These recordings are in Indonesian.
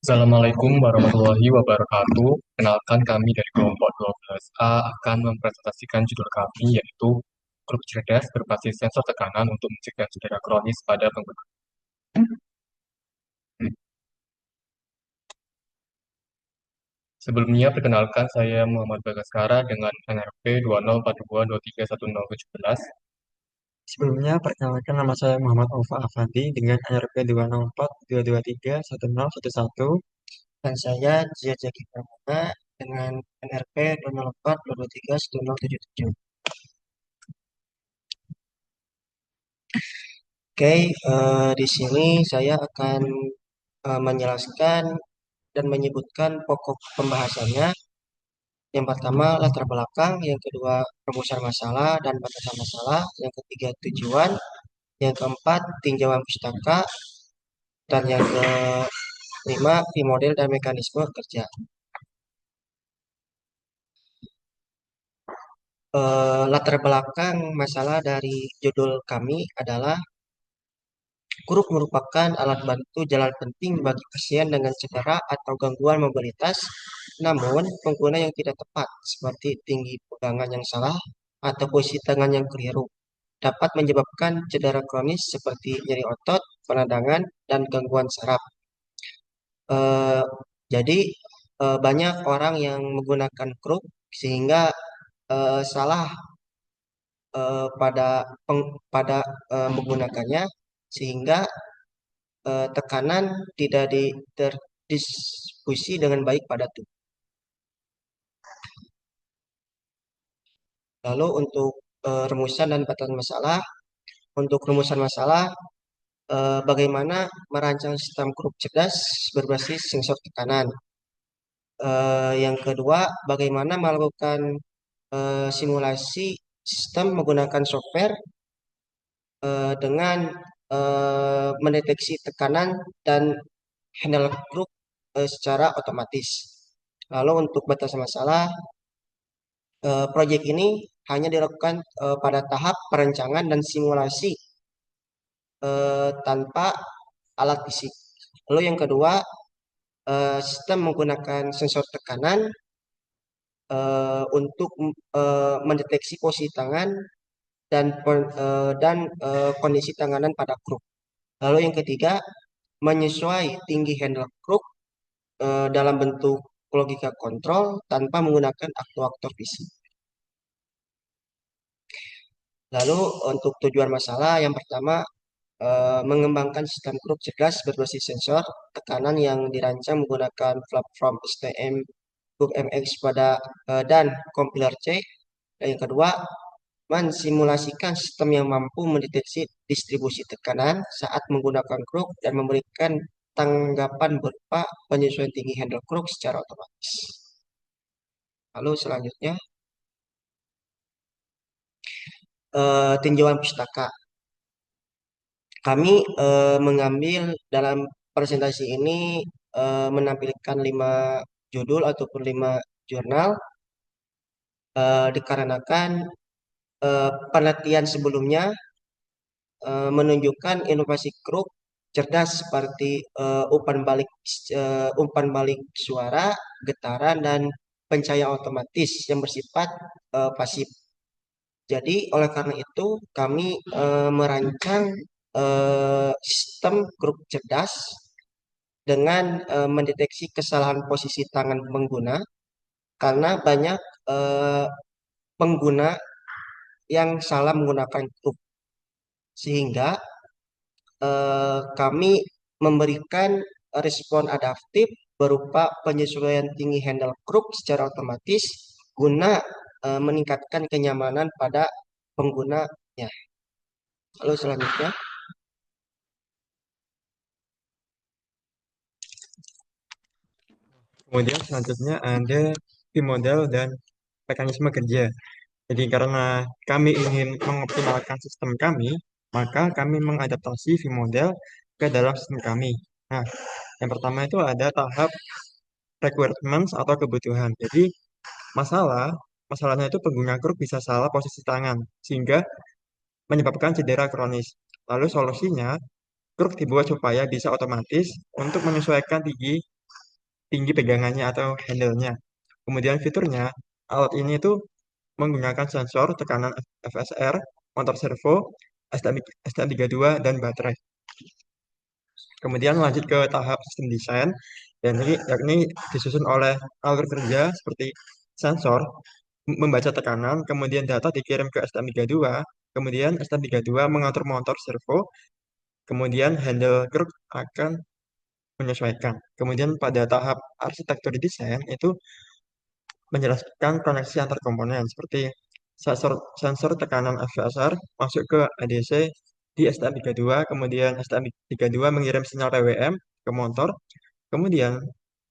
Assalamualaikum warahmatullahi wabarakatuh. Kenalkan kami dari kelompok 12A akan mempresentasikan judul kami yaitu grup cerdas berbasis sensor tekanan untuk mencegah cedera kronis pada pengguna. Sebelumnya perkenalkan saya Muhammad Bagaskara dengan NRP 2042231017. Sebelumnya, perkenalkan nama saya Muhammad Alfa Afandi dengan NRP 204-223-1011 dan saya Zia Zaki Pramana dengan NRP 204-223-1077. Oke, di sini saya akan menjelaskan dan menyebutkan pokok pembahasannya. Yang pertama latar belakang, yang kedua rumusan masalah dan batasan masalah, yang ketiga tujuan, yang keempat tinjauan pustaka, dan yang kelima model dan mekanisme kerja. Latar belakang masalah dari judul kami adalah Kruk merupakan alat bantu jalan penting bagi pasien dengan cedera atau gangguan mobilitas, namun pengguna yang tidak tepat, seperti tinggi pegangan yang salah atau posisi tangan yang keliru, dapat menyebabkan cedera kronis seperti nyeri otot, peradangan, dan gangguan saraf. Eh, jadi banyak orang yang menggunakan kruk sehingga salah pada menggunakannya sehingga tekanan tidak terdistribusi dengan baik pada tubuh. Lalu untuk rumusan dan batasan masalah, untuk rumusan masalah bagaimana merancang sistem kruk cerdas berbasis sensor tekanan. Yang kedua, bagaimana melakukan simulasi sistem menggunakan software dengan mendeteksi tekanan dan handle group secara otomatis. Lalu untuk batasan masalah, proyek ini hanya dilakukan pada tahap perencanaan dan simulasi tanpa alat fisik. Lalu yang kedua, sistem menggunakan sensor tekanan untuk mendeteksi posisi tangan dan kondisi tanganan pada kruk. Lalu yang ketiga, menyesuaikan tinggi handle kruk dalam bentuk logika kontrol tanpa menggunakan aktuator fisik. Lalu untuk tujuan masalah yang pertama, mengembangkan sistem kruk cerdas berbasis sensor tekanan yang dirancang menggunakan platform STM Book MX dan kompiler C. Dan yang kedua, mensimulasikan sistem yang mampu mendeteksi distribusi tekanan saat menggunakan kruk dan memberikan tanggapan berupa penyesuaian tinggi handle kruk secara otomatis. Lalu selanjutnya, tinjauan pustaka. Kami mengambil dalam presentasi ini menampilkan 5 judul ataupun 5 jurnal dikarenakan penelitian sebelumnya menunjukkan inovasi kruk cerdas seperti umpan balik suara, getaran, dan pencahayaan otomatis yang bersifat pasif. Jadi oleh karena itu kami merancang sistem kruk cerdas dengan mendeteksi kesalahan posisi tangan pengguna karena banyak eh, pengguna yang salah menggunakan kruk sehingga kami memberikan respon adaptif berupa penyesuaian tinggi handle kruk secara otomatis guna meningkatkan kenyamanan pada penggunanya. Lalu selanjutnya, kemudian selanjutnya ada tim model dan mekanisme kerja. Jadi karena kami ingin mengoptimalkan sistem kami, maka kami mengadaptasi V model ke dalam sistem kami. Nah, yang pertama itu ada tahap requirements atau kebutuhan. Jadi masalahnya itu pengguna kruk bisa salah posisi tangan sehingga menyebabkan cedera kronis. Lalu solusinya, kruk dibuat supaya bisa otomatis untuk menyesuaikan tinggi tinggi pegangannya atau handle-nya. Kemudian fiturnya, alat ini itu menggunakan sensor tekanan FSR, motor servo, STM32, dan baterai. Kemudian lanjut ke tahap sistem desain, yakni disusun oleh alur kerja seperti sensor, membaca tekanan, kemudian data dikirim ke STM32, kemudian STM32 mengatur motor servo, kemudian handle keruk akan menyesuaikan. Kemudian pada tahap arsitektur desain itu menjelaskan koneksi antar komponen seperti sensor tekanan FSR masuk ke ADC di STM32, kemudian STM32 mengirim sinyal PWM ke motor, kemudian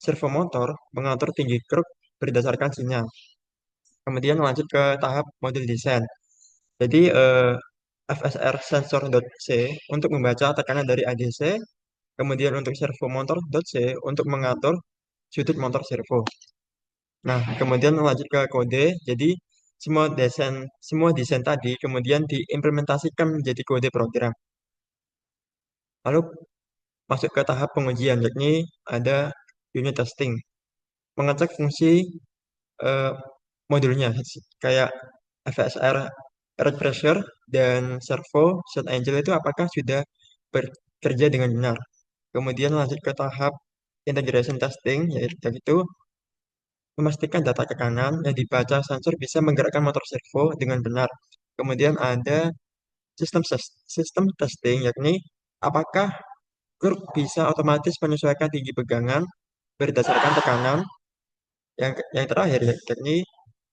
servo motor mengatur tinggi kruk berdasarkan sinyal. Kemudian lanjut ke tahap modul desain. Jadi FSR sensor.c untuk membaca tekanan dari ADC, kemudian untuk servo motor.c untuk mengatur sudut motor servo. Nah, kemudian lanjut ke kode. Jadi semua desain tadi kemudian diimplementasikan menjadi kode program. Lalu masuk ke tahap pengujian, yakni ada unit testing, mengecek fungsi eh, modulnya kayak FSR air pressure dan servo set angel itu apakah sudah bekerja dengan benar. Kemudian lanjut ke tahap integration testing, yaitu memastikan data tekanan yang dibaca sensor bisa menggerakkan motor servo dengan benar. Kemudian ada sistem testing, yakni apakah Group bisa otomatis menyesuaikan tinggi pegangan berdasarkan tekanan. Yang terakhir yakni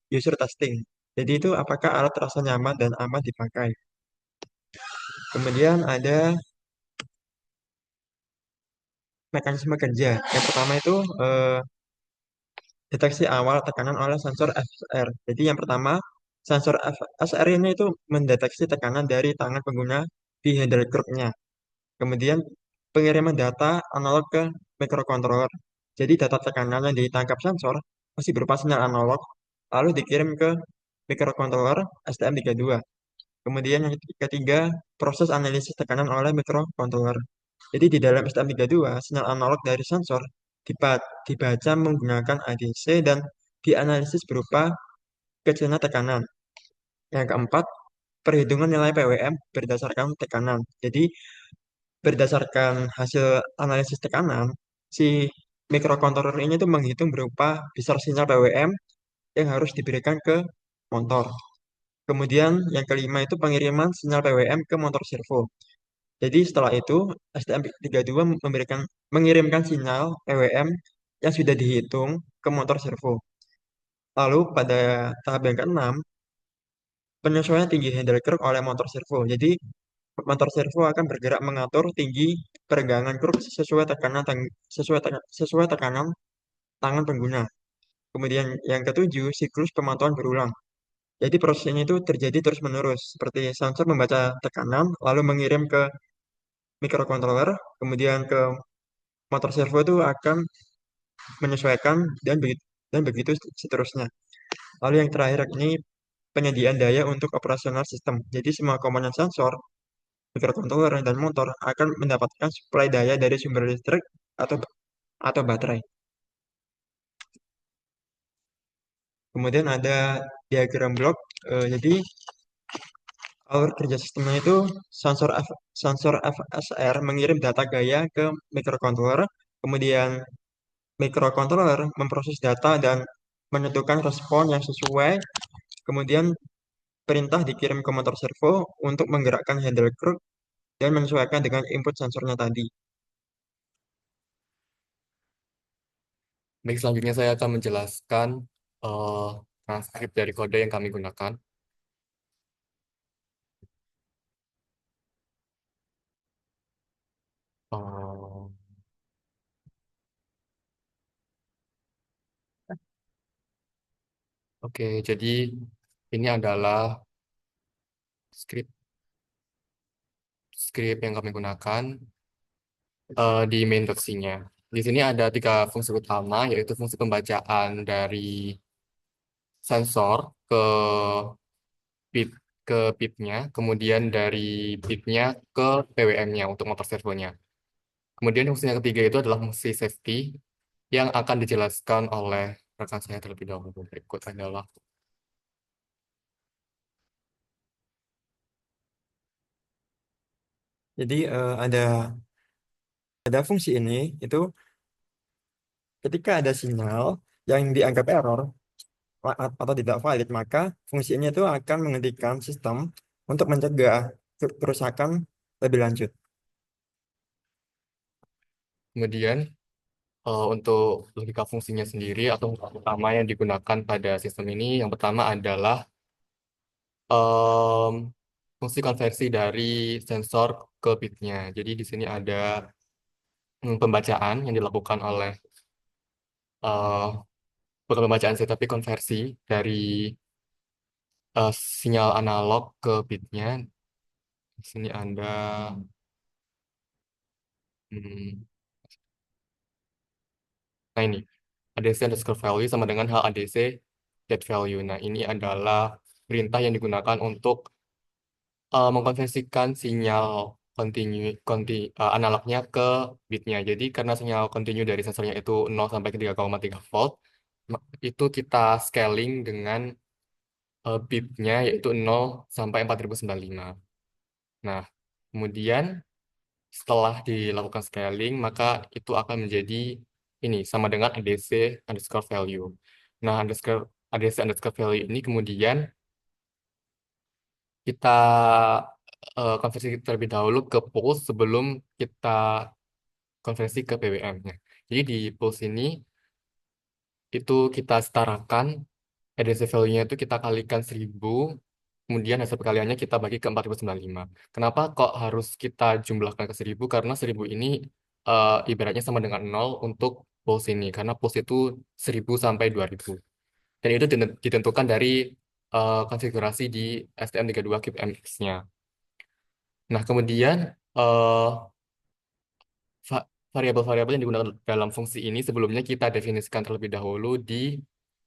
user testing. Jadi itu apakah alat terasa nyaman dan aman dipakai. Kemudian ada mekanisme kerja. Yang pertama itu deteksi awal tekanan oleh sensor FSR. Jadi yang pertama, sensor FSR ini itu mendeteksi tekanan dari tangan pengguna di handle groupnya. Kemudian pengiriman data analog ke microcontroller. Jadi data tekanan yang ditangkap sensor masih berupa sinyal analog, lalu dikirim ke microcontroller STM32. Kemudian yang ketiga, proses analisis tekanan oleh microcontroller. Jadi di dalam STM32, sinyal analog dari sensor dibaca menggunakan ADC dan dianalisis berupa kecilan tekanan. Yang keempat, perhitungan nilai PWM berdasarkan tekanan. Jadi berdasarkan hasil analisis tekanan, si microcontroller ini tuh menghitung berupa besar sinyal PWM yang harus diberikan ke motor. Kemudian yang kelima itu pengiriman sinyal PWM ke motor servo. Jadi setelah itu STM32 mengirimkan sinyal PWM yang sudah dihitung ke motor servo. Lalu pada tahap yang keenam, penyesuaian tinggi handle keruk oleh motor servo. Jadi motor servo akan bergerak mengatur tinggi peregangan kruk sesuai tekanan tangan pengguna. Kemudian yang ketujuh, siklus pemantauan berulang. Jadi proses ini itu terjadi terus-menerus, seperti sensor membaca tekanan, lalu mengirim ke microcontroller, kemudian ke motor servo itu akan menyesuaikan dan begitu seterusnya. Lalu yang terakhir ini penyediaan daya untuk operasional sistem. Jadi semua komponen sensor, microcontroller dan motor akan mendapatkan suplai daya dari sumber listrik atau atau baterai. Kemudian ada diagram blok. Jadi alur kerja sistemnya itu sensor FSR mengirim data gaya ke microcontroller, kemudian microcontroller memproses data dan menentukan respon yang sesuai, kemudian perintah dikirim ke motor servo untuk menggerakkan handle kruk dan menyesuaikan dengan input sensornya tadi. Baik, selanjutnya saya akan menjelaskan eh, transkrip dari kode yang kami gunakan. Eh, Oke, jadi ini adalah skrip skrip yang kami gunakan di main docs-nya. Di sini ada tiga fungsi utama, yaitu fungsi pembacaan dari sensor ke bit bitnya, kemudian dari bitnya ke PWM-nya untuk motor servonya. Kemudian fungsi yang ketiga itu adalah fungsi safety, yang akan dijelaskan oleh rekan saya terlebih dahulu. Berikut adalah Jadi ada fungsi ini itu ketika ada sinyal yang dianggap error atau tidak valid, maka fungsi ini itu akan menghentikan sistem untuk mencegah kerusakan lebih lanjut. kemudian untuk logika fungsinya sendiri atau utama yang digunakan pada sistem ini, yang pertama adalah em, fungsi konversi dari sensor ke bitnya. Jadi di sini ada pembacaan yang dilakukan oleh eh, bukan pembacaan sih, tapi konversi dari sinyal analog ke bitnya. Di sini ada hmm, nah ini ADC underscore value sama dengan hal ADC get value. Nah ini adalah perintah yang digunakan untuk mengkonversikan sinyal analognya ke bitnya. Jadi karena sinyal continue dari sensornya itu 0 sampai ke 3,3 volt, itu kita scaling dengan bitnya yaitu 0 sampai 4095. Nah, kemudian setelah dilakukan scaling, maka itu akan menjadi ini sama dengan ADC underscore value. Nah, ADC underscore value ini kemudian kita konversi terlebih dahulu ke pulse sebelum kita konversi ke PWM-nya. Jadi di pulse ini itu kita setarakan ADC value-nya itu kita kalikan 1000, kemudian hasil perkaliannya kita bagi ke 4095. Kenapa kok harus kita jumlahkan ke 1000? Karena 1000 ini ibaratnya sama dengan 0 untuk pulse ini, karena pulse itu 1000 sampai 2000. Dan itu ditentukan dari konfigurasi di STM32 Cube MX-nya. Nah, kemudian va- variabel-variabel yang digunakan dalam fungsi ini sebelumnya kita definisikan terlebih dahulu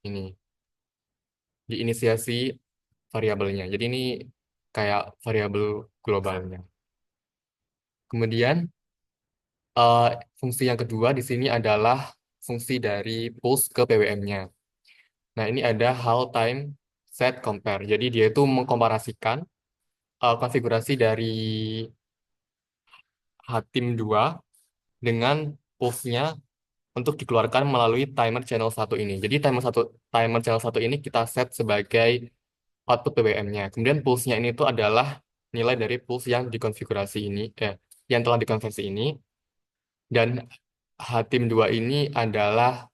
ini, di inisiasi variabelnya. Jadi ini kayak variabel globalnya. Kemudian eh, fungsi yang kedua di sini adalah fungsi dari pulse ke PWM-nya. Nah, ini ada hal time set compare. Jadi dia itu mengkomparasikan konfigurasi dari Hatim 2 dengan pulse-nya untuk dikeluarkan melalui timer channel satu ini. Jadi timer channel satu ini kita set sebagai output PWM-nya. Kemudian pulse-nya ini itu adalah nilai dari pulse yang dikonfigurasi ini, yang telah dikonversi ini. Dan Hatim 2 ini adalah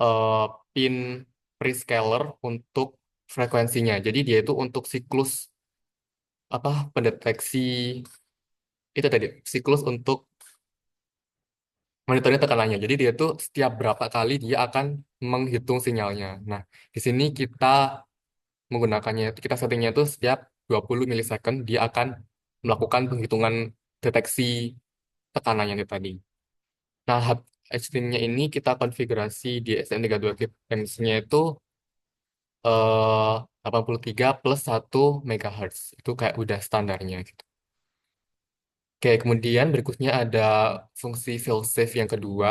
eh, pin prescaler untuk frekuensinya. Jadi dia itu untuk siklus pendeteksi itu tadi siklus untuk monitoring tekanannya. Jadi dia tuh setiap berapa kali dia akan menghitung sinyalnya. Nah, di sini kita menggunakannya, kita settingnya itu setiap 20 milisecond dia akan melakukan penghitungan deteksi tekanannya itu tadi. Nah, extreme-nya ini kita konfigurasi di STM32 nya itu 83 plus 1 MHz. Itu kayak udah standarnya gitu. Oke, kemudian berikutnya ada fungsi failsafe yang kedua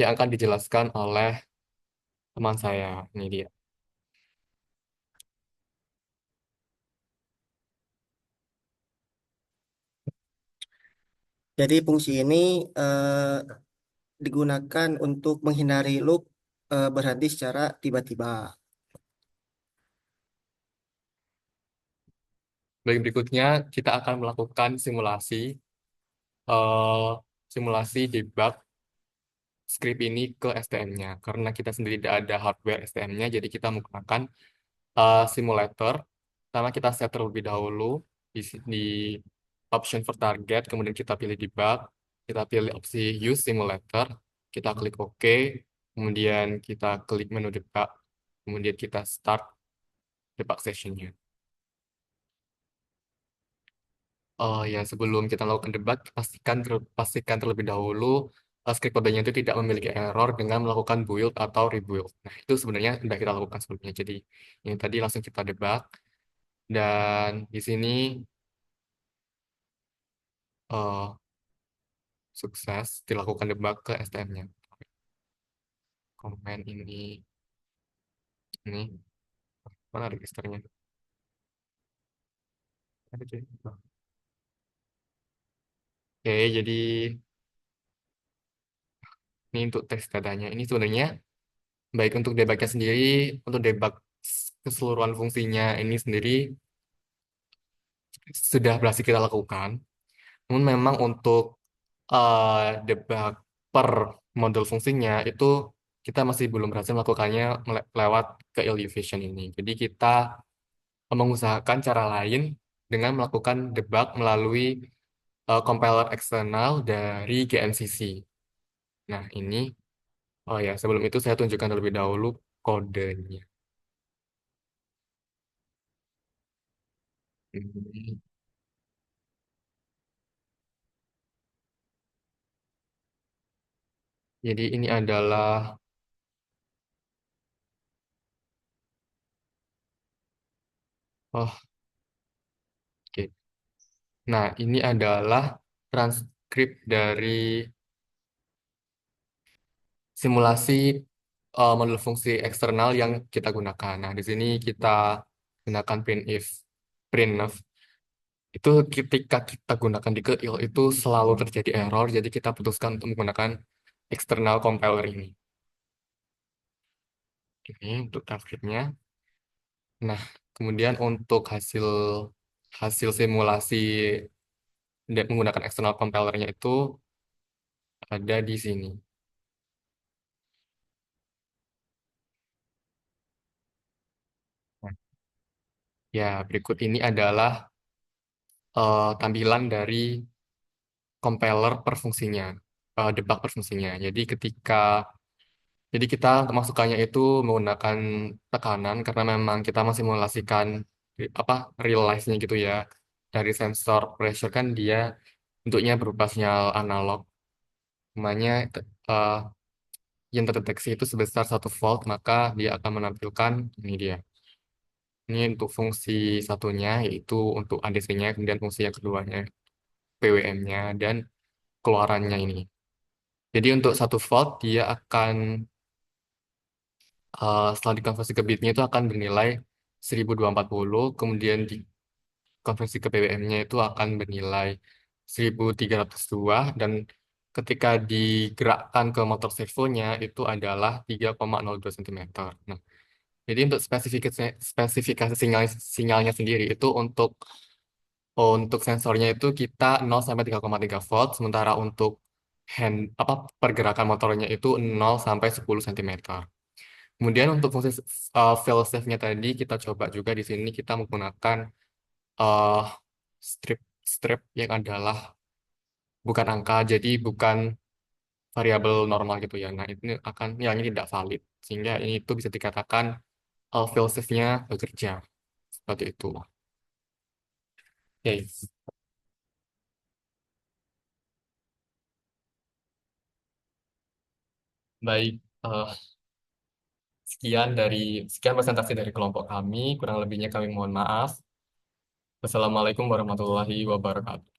yang akan dijelaskan oleh teman saya. Ini dia. Jadi fungsi ini eh, digunakan untuk menghindari loop berhenti secara tiba-tiba. Baik, berikutnya kita akan melakukan eh, simulasi debug script ini ke STM-nya. Karena kita sendiri tidak ada hardware STM-nya, jadi kita menggunakan simulator. Pertama kita set terlebih dahulu di option for target, kemudian kita pilih debug, kita pilih opsi use simulator, kita klik OK, kemudian kita klik menu debug, kemudian kita start debug session-nya. Oh ya, sebelum kita lakukan debat, pastikan terlebih dahulu script kodenya itu tidak memiliki error dengan melakukan build atau rebuild. Nah, itu sebenarnya sudah kita lakukan sebelumnya. Jadi, ini tadi langsung kita debug. Dan di sini eh, sukses dilakukan debug ke STM-nya. komen ini mana registernya? Ada cuy. Oke, jadi ini untuk teks datanya. Ini sebenarnya baik untuk debugnya sendiri, untuk debug keseluruhan fungsinya ini sendiri sudah berhasil kita lakukan. Namun memang untuk debug per model fungsinya itu kita masih belum berhasil melakukannya lewat ke Illuvision ini. Jadi kita mengusahakan cara lain dengan melakukan debug melalui compiler eksternal dari GNCC. Nah, ini, oh ya, sebelum itu saya tunjukkan terlebih dahulu kodenya. Ini. Jadi ini adalah, oh, oke. Nah, ini adalah transkrip dari simulasi model fungsi eksternal yang kita gunakan. Nah, di sini kita gunakan printf. Itu ketika kita gunakan di keil itu selalu terjadi error, jadi kita putuskan untuk menggunakan external compiler ini. Ini untuk transkripnya. Nah, kemudian untuk hasil hasil simulasi dan menggunakan external compilernya itu ada di sini. Nah, ya, berikut ini adalah tampilan dari compiler per fungsinya, debug per fungsinya. Jadi kita masukannya itu menggunakan tekanan karena memang kita masih simulasikan apa realize-nya gitu ya. Dari sensor pressure kan dia bentuknya berupa sinyal analog. Namanya eh, yang terdeteksi itu sebesar 1 volt, maka dia akan menampilkan ini dia. Ini untuk fungsi satunya yaitu untuk ADC-nya, kemudian fungsi yang keduanya PWM-nya dan keluarannya ini. Jadi untuk 1 volt dia akan setelah dikonversi ke bitnya itu akan bernilai 1240, kemudian dikonversi ke PWM-nya itu akan bernilai 1302, dan ketika digerakkan ke motor servonya itu adalah 3,02 cm. Nah, jadi untuk spesifikasi sinyalnya sendiri itu untuk sensornya itu kita 0 sampai 3,3 volt, sementara untuk pergerakan motornya itu 0 sampai 10 cm. Kemudian untuk fungsi fail safe-nya tadi kita coba juga di sini kita menggunakan uh, strip strip yang adalah bukan angka, jadi bukan variabel normal gitu ya. Nah, ini akan nilainya tidak valid sehingga ini itu bisa dikatakan fail safe-nya bekerja seperti itu. Oke, baik. Sekian presentasi dari kelompok kami. Kurang lebihnya kami mohon maaf. Wassalamualaikum warahmatullahi wabarakatuh.